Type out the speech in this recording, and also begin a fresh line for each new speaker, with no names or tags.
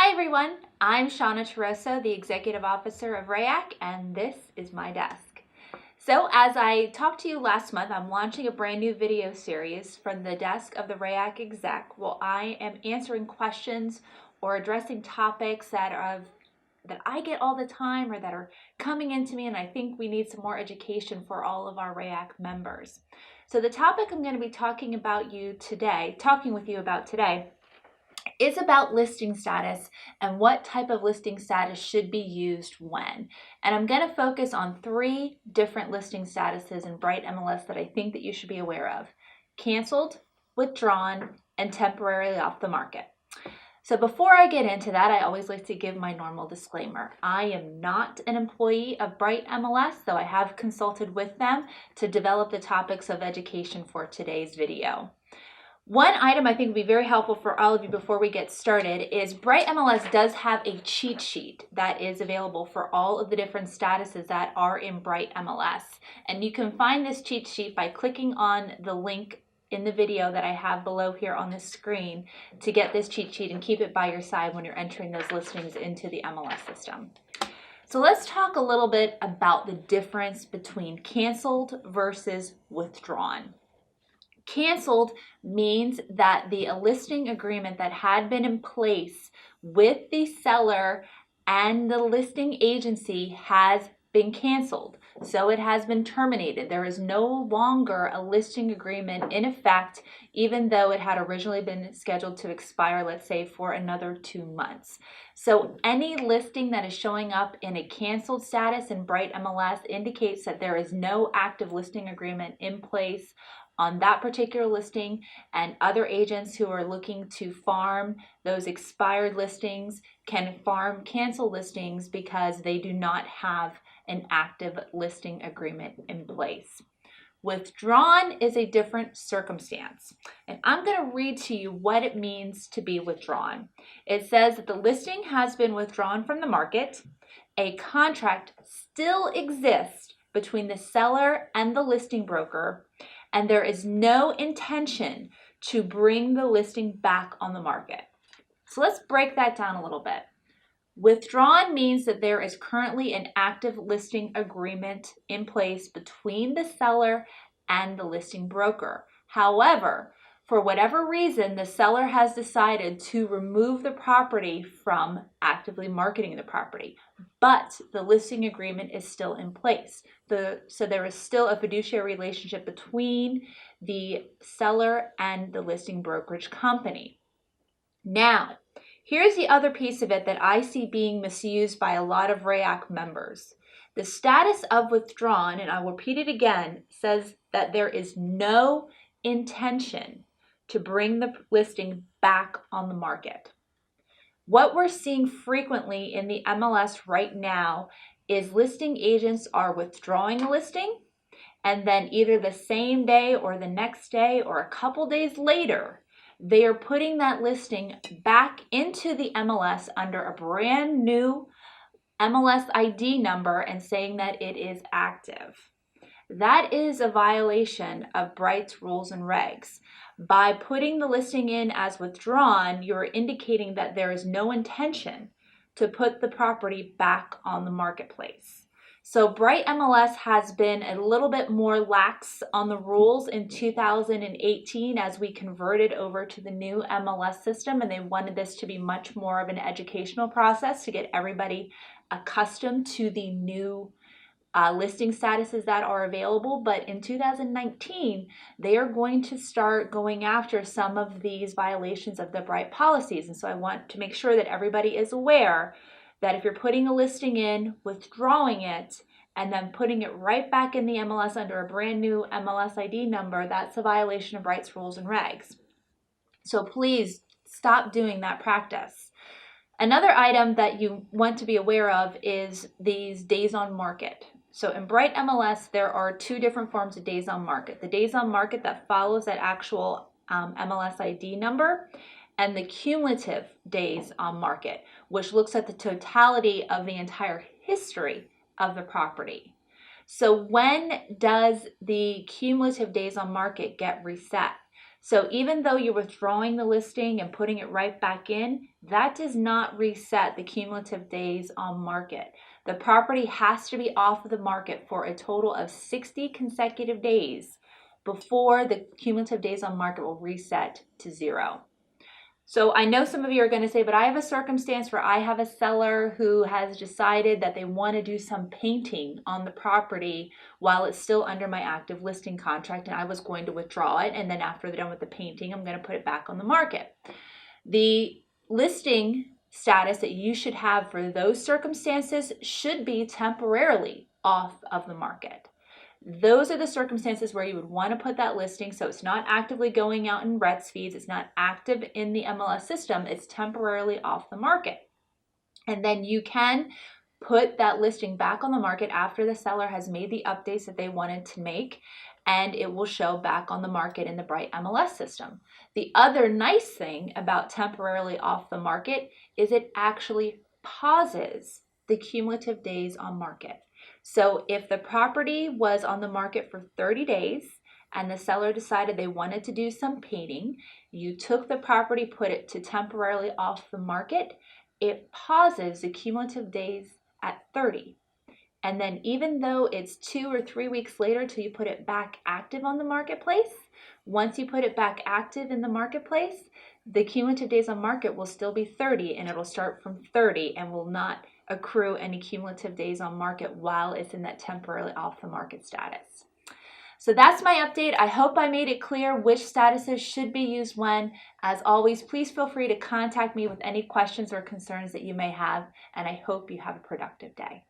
Hi everyone, I'm Shauna Taroso, the Executive Officer of RAYAC, and this is my desk. So as I talked to you last month, I'm launching a brand new video series from the desk of the RAYAC Exec. Well, I am answering questions or addressing topics that I get all the time or that are coming into me, and I think we need some more education for all of our RAYAC members. So the topic I'm going to be talking with you about today is about listing status and what type of listing status should be used when. And I'm going to focus on 3 different listing statuses in Bright MLS that I think that you should be aware of: canceled, withdrawn, and temporarily off the market. So before I get into that, I always like to give my normal disclaimer. I am not an employee of Bright MLS, though I have consulted with them to develop the topics of education for today's video. One item I think would be very helpful for all of you before we get started is Bright MLS does have a cheat sheet that is available for all of the different statuses that are in Bright MLS. And you can find this cheat sheet by clicking on the link in the video that I have below here on the screen to get this cheat sheet and keep it by your side when you're entering those listings into the MLS system. So let's talk a little bit about the difference between canceled versus withdrawn. Canceled means that the listing agreement that had been in place with the seller and the listing agency has been canceled. So it has been terminated. There is no longer a listing agreement in effect, even though it had originally been scheduled to expire, let's say, for another 2 months. So any listing that is showing up in a canceled status in Bright MLS indicates that there is no active listing agreement in place on that particular listing, and other agents who are looking to farm those expired listings can farm cancel listings because they do not have an active listing agreement in place. Withdrawn is a different circumstance, and I'm going to read to you what it means to be withdrawn. It says that the listing has been withdrawn from the market. A contract still exists between the seller and the listing broker, and there is no intention to bring the listing back on the market. So let's break that down a little bit. Withdrawn means that there is currently an active listing agreement in place between the seller and the listing broker. However, for whatever reason, the seller has decided to remove the property from actively marketing the property, but the listing agreement is still in place. So there is still a fiduciary relationship between the seller and the listing brokerage company. Now, here's the other piece of it that I see being misused by a lot of RAYAC members. The status of withdrawn, and I will repeat it again, says that there is no intention to bring the listing back on the market. What we're seeing frequently in the MLS right now is listing agents are withdrawing a listing, and then either the same day or the next day or a couple days later, they are putting that listing back into the MLS under a brand new MLS ID number and saying that it is active. That is a violation of Bright's rules and regs. By putting the listing in as withdrawn, you're indicating that there is no intention to put the property back on the marketplace. So Bright MLS has been a little bit more lax on the rules in 2018 as we converted over to the new MLS system, and they wanted this to be much more of an educational process to get everybody accustomed to the new listing statuses that are available. But in 2019, they are going to start going after some of these violations of the Bright policies. And so I want to make sure that everybody is aware that if you're putting a listing in, withdrawing it, and then putting it right back in the MLS under a brand new MLS ID number, that's a violation of Bright's rules and regs. So please stop doing that practice. Another item that you want to be aware of is these days on market. So in Bright MLS, there are 2 different forms of days on market. The days on market that follows that actual MLS ID number, and the cumulative days on market, which looks at the totality of the entire history of the property. So when does the cumulative days on market get reset? So even though you're withdrawing the listing and putting it right back in, that does not reset the cumulative days on market. The property has to be off of the market for a total of 60 consecutive days before the cumulative days on market will reset to 0. So I know some of you are going to say, but I have a circumstance where I have a seller who has decided that they want to do some painting on the property while it's still under my active listing contract, and I was going to withdraw it, and then after they're done with the painting, I'm going to put it back on the market. The listing status that you should have for those circumstances should be temporarily off of the market. Those are the circumstances where you would want to put that listing so it's not actively going out in RETS feeds, it's not active in the MLS system, it's temporarily off the market. And then you can put that listing back on the market after the seller has made the updates that they wanted to make, and it will show back on the market in the Bright MLS system. The other nice thing about temporarily off the market is it actually pauses the cumulative days on market. So if the property was on the market for 30 days and the seller decided they wanted to do some painting, you took the property, put it to temporarily off the market, it pauses the cumulative days at 30. And then even though it's 2 or 3 weeks later till you put it back active on the marketplace, once you put it back active in the marketplace, the cumulative days on market will still be 30, and it'll start from 30 and will not accrue any cumulative days on market while it's in that temporarily off the market status. So that's my update. I hope I made it clear which statuses should be used when. As always, please feel free to contact me with any questions or concerns that you may have, and I hope you have a productive day.